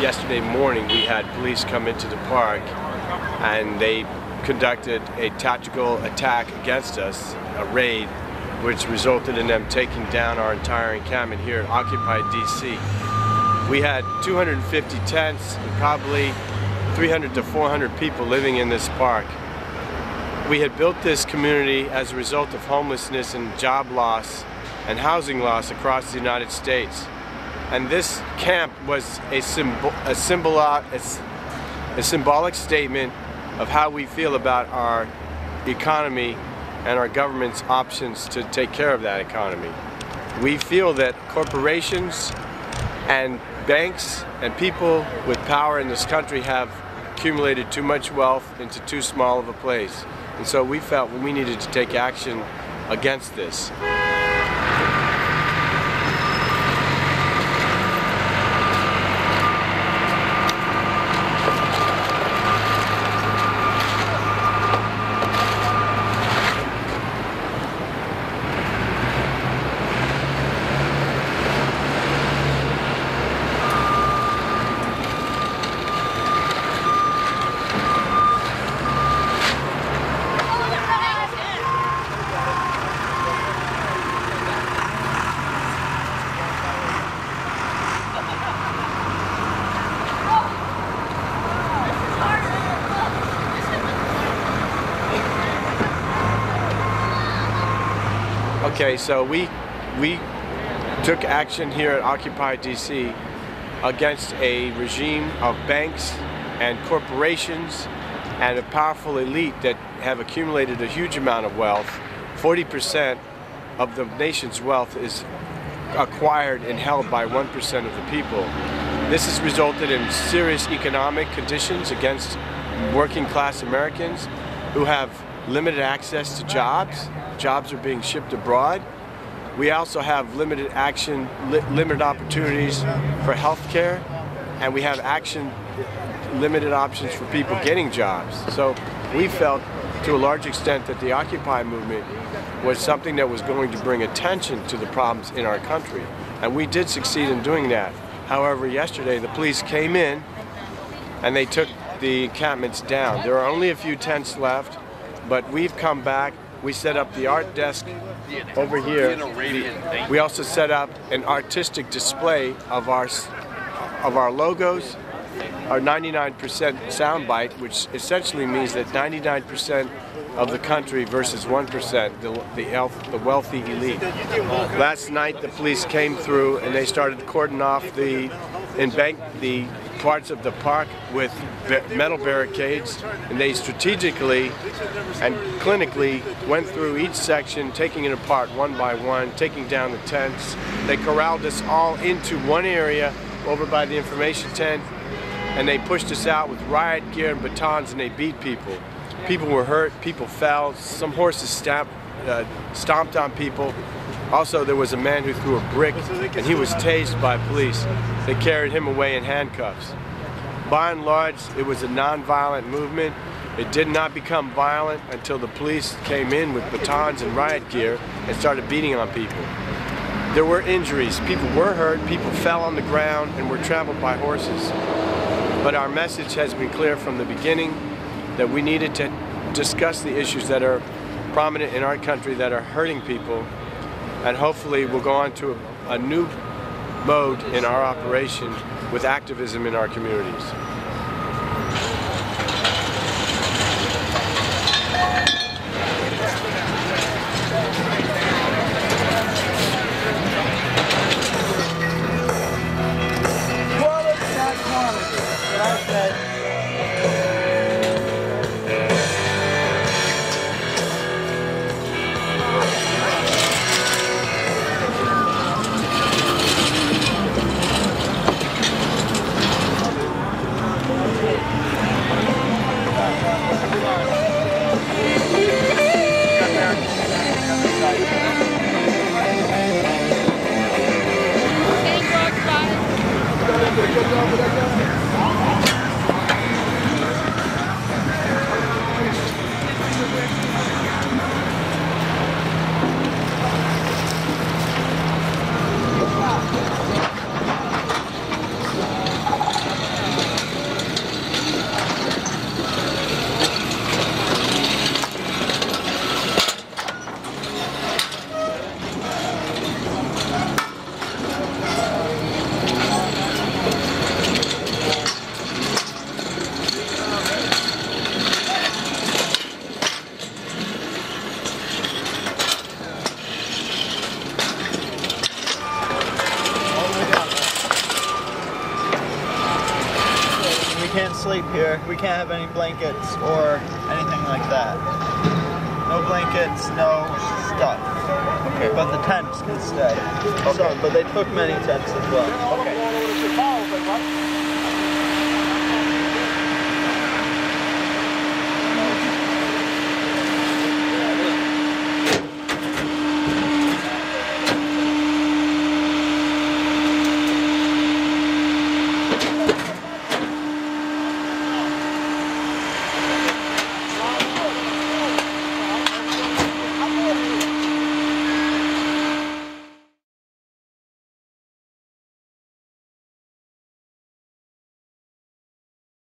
yesterday morning we had police come into the park and they conducted a tactical attack against us, a raid, which resulted in them taking down our entire encampment here at Occupy DC. We had 250 tents and probably 300 to 400 people living in this park. We had built this community as a result of homelessness and job loss and housing loss across the United States. And this camp was a symbolic statement of how we feel about our economy and our government's options to take care of that economy. We feel that corporations and banks and people with power in this country have accumulated too much wealth into too small of a place. And so we felt we needed to take action against this. Okay, so we took action here at Occupy DC against a regime of banks and corporations and a powerful elite that have accumulated a huge amount of wealth. 40% of the nation's wealth is acquired and held by 1% of the people. This has resulted in serious economic conditions against working class Americans who have limited access to jobs. Jobs are being shipped abroad. We also have limited opportunities for health care, and we have limited options for people getting jobs. So we felt to a large extent that the Occupy movement was something that was going to bring attention to the problems in our country, and we did succeed in doing that. However, yesterday the police came in and they took the encampments down. There are only a few tents left, but we've come back. We set up the art desk over here. We also set up an artistic display of our logos, our 99% soundbite, which essentially means that 99% of the country versus 1%, the wealthy elite. Last night the police came through and they started cordoning off the parts of the park with metal barricades, and they strategically and clinically went through each section, taking it apart one by one, taking down the tents. They corralled us all into one area over by the information tent, and they pushed us out with riot gear and batons, and they beat people. People were hurt, people fell, some horses stomped on people. Also, there was a man who threw a brick, and he was tased by police. They carried him away in handcuffs. By and large, it was a non-violent movement. It did not become violent until the police came in with batons and riot gear and started beating on people. There were injuries. People were hurt, people fell on the ground, and were trampled by horses. But our message has been clear from the beginning that we needed to discuss the issues that are prominent in our country that are hurting people, and hopefully we'll go on to a new mode in our operation with activism in our communities. Quality, not quantity. What I said. sleep here. We can't have any blankets or anything like that. No blankets, no stuff. Okay. But the tents can stay. Okay. So, but they took many tents as well. Okay.